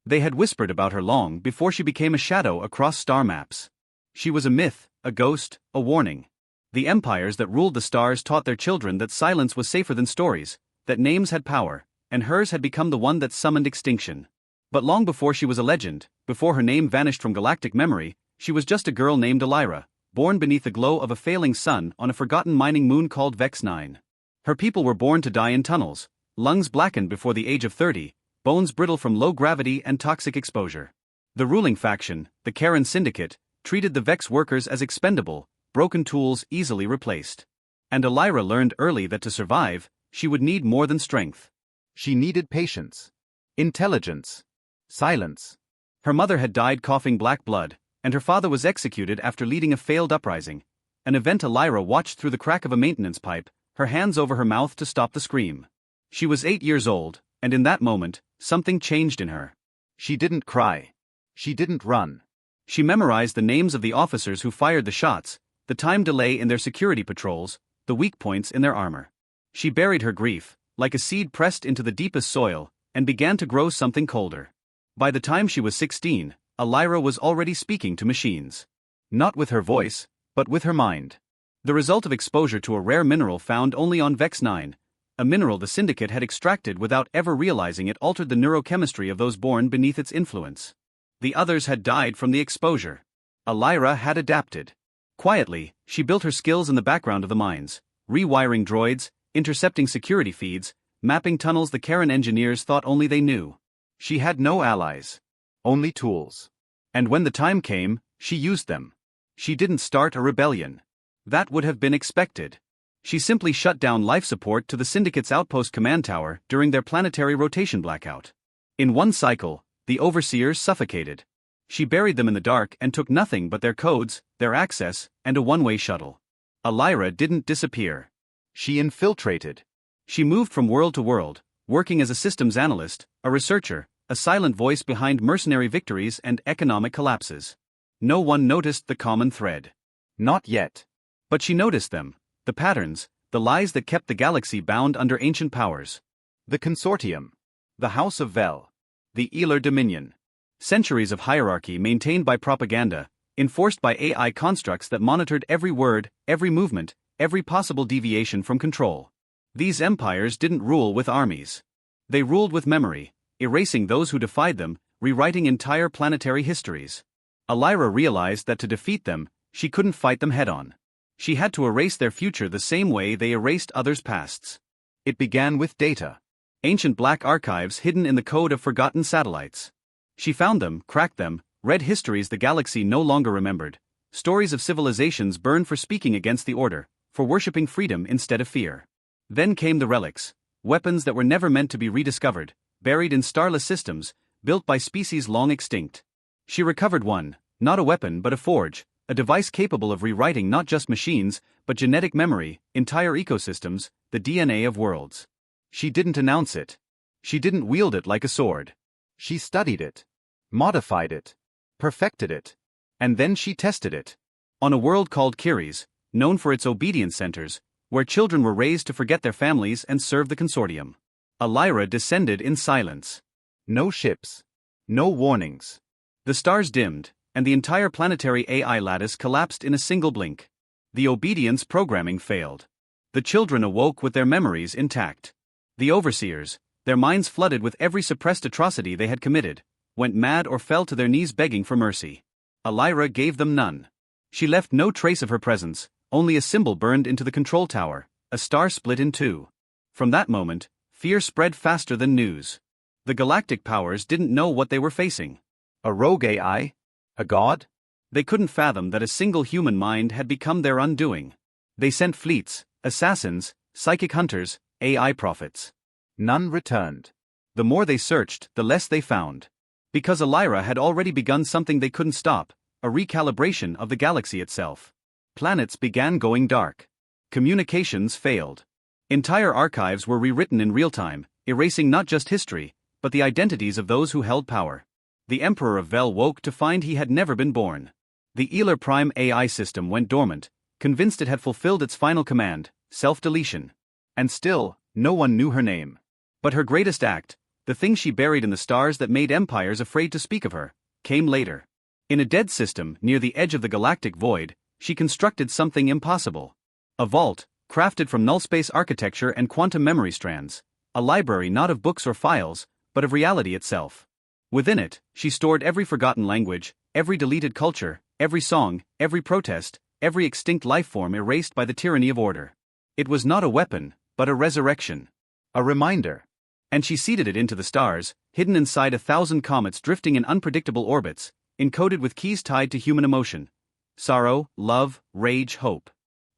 They had whispered about her long before she became a shadow across star maps. She was a myth, a ghost, a warning. The empires that ruled the stars taught their children that silence was safer than stories, that names had power, and hers had become the one that summoned extinction. But long before she was a legend, before her name vanished from galactic memory, she was just a girl named Elira, born beneath the glow of a failing sun on a forgotten mining moon called Vex 9. Her people were born to die in tunnels, lungs blackened before the age of 30, bones brittle from low gravity and toxic exposure. The ruling faction, the Karen Syndicate, treated the Vex workers as expendable, broken tools easily replaced. And Elira learned early that to survive, she would need more than strength. She needed patience, intelligence, silence. Her mother had died coughing black blood, and her father was executed after leading a failed uprising, an event Elira watched through the crack of a maintenance pipe, her hands over her mouth to stop the scream. She was 8 years old, and in that moment, something changed in her. She didn't cry. She didn't run. She memorized the names of the officers who fired the shots, the time delay in their security patrols, the weak points in their armor. She buried her grief, like a seed pressed into the deepest soil, and began to grow something colder. By the time she was 16, Elira was already speaking to machines. Not with her voice, but with her mind. The result of exposure to a rare mineral found only on Vex 9, a mineral the Syndicate had extracted without ever realizing it altered the neurochemistry of those born beneath its influence. The others had died from the exposure. Elira had adapted. Quietly, she built her skills in the background of the mines, rewiring droids, intercepting security feeds, mapping tunnels the Karen engineers thought only they knew. She had no allies. Only tools. And when the time came, she used them. She didn't start a rebellion. That would have been expected. She simply shut down life support to the Syndicate's outpost command tower during their planetary rotation blackout. In one cycle, the overseers suffocated. She buried them in the dark and took nothing but their codes, their access, and a one-way shuttle. Elira didn't disappear. She infiltrated. She moved from world to world, working as a systems analyst, a researcher, a silent voice behind mercenary victories and economic collapses. No one noticed the common thread. Not yet. But she noticed them, the patterns, the lies that kept the galaxy bound under ancient powers. The Consortium. The House of Vel. The Elar Dominion. Centuries of hierarchy maintained by propaganda, enforced by AI constructs that monitored every word, every movement, every possible deviation from control. These empires didn't rule with armies. They ruled with memory, erasing those who defied them, rewriting entire planetary histories. Elira realized that to defeat them, she couldn't fight them head-on. She had to erase their future the same way they erased others' pasts. It began with data. Ancient black archives hidden in the code of forgotten satellites. She found them, cracked them, read histories the galaxy no longer remembered, stories of civilizations burned for speaking against the order, for worshipping freedom instead of fear. Then came the relics, weapons that were never meant to be rediscovered, buried in starless systems, built by species long extinct. She recovered one, not a weapon but a forge, a device capable of rewriting not just machines, but genetic memory, entire ecosystems, the DNA of worlds. She didn't announce it. She didn't wield it like a sword. She studied it, modified it, perfected it, and then she tested it. On a world called Kiris, known for its obedience centers, where children were raised to forget their families and serve the Consortium. Elira descended in silence. No ships. No warnings. The stars dimmed, and the entire planetary AI lattice collapsed in a single blink. The obedience programming failed. The children awoke with their memories intact. The overseers, their minds flooded with every suppressed atrocity they had committed, went mad or fell to their knees begging for mercy. Elira gave them none. She left no trace of her presence, only a symbol burned into the control tower, a star split in two. From that moment, fear spread faster than news. The galactic powers didn't know what they were facing. A rogue AI? A god? They couldn't fathom that a single human mind had become their undoing. They sent fleets, assassins, psychic hunters, AI prophets. None returned. The more they searched, the less they found. Because Elira had already begun something they couldn't stop, a recalibration of the galaxy itself. Planets began going dark. Communications failed. Entire archives were rewritten in real time, erasing not just history, but the identities of those who held power. The Emperor of Vel woke to find he had never been born. The Elar Prime AI system went dormant, convinced it had fulfilled its final command, self-deletion. And still, no one knew her name. But her greatest act, The thing she buried in the stars that made empires afraid to speak of her came later. In a dead system near the edge of the galactic void, she constructed something impossible. A vault, crafted from nullspace architecture and quantum memory strands. A library not of books or files, but of reality itself. Within it, she stored every forgotten language, every deleted culture, every song, every protest, every extinct life form erased by the tyranny of order. It was not a weapon, but a resurrection. A reminder. And she seeded it into the stars, hidden inside 1,000 comets drifting in unpredictable orbits, encoded with keys tied to human emotion. Sorrow, love, rage, hope.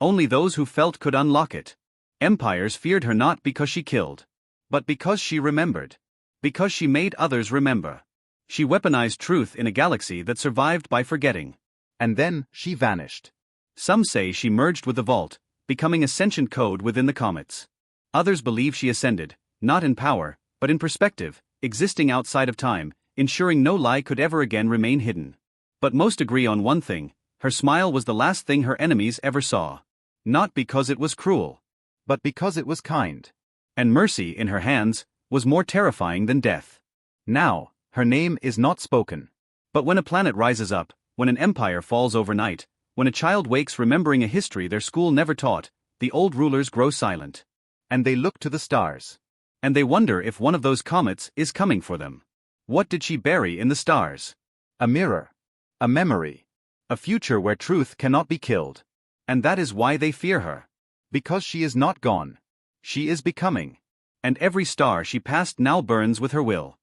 Only those who felt could unlock it. Empires feared her not because she killed, but because she remembered. Because she made others remember. She weaponized truth in a galaxy that survived by forgetting. And then, she vanished. Some say she merged with the vault, becoming a sentient code within the comets. Others believe she ascended, not in power, but in perspective, existing outside of time, ensuring no lie could ever again remain hidden. But most agree on one thing: her smile was the last thing her enemies ever saw. Not because it was cruel, but because it was kind. And mercy in her hands was more terrifying than death. Now, her name is not spoken. But when a planet rises up, when an empire falls overnight, when a child wakes remembering a history their school never taught, the old rulers grow silent. And they look to the stars. And they wonder if one of those comets is coming for them. What did she bury in the stars? A mirror. A memory. A future where truth cannot be killed. And that is why they fear her. Because she is not gone. She is becoming. And every star she passed now burns with her will.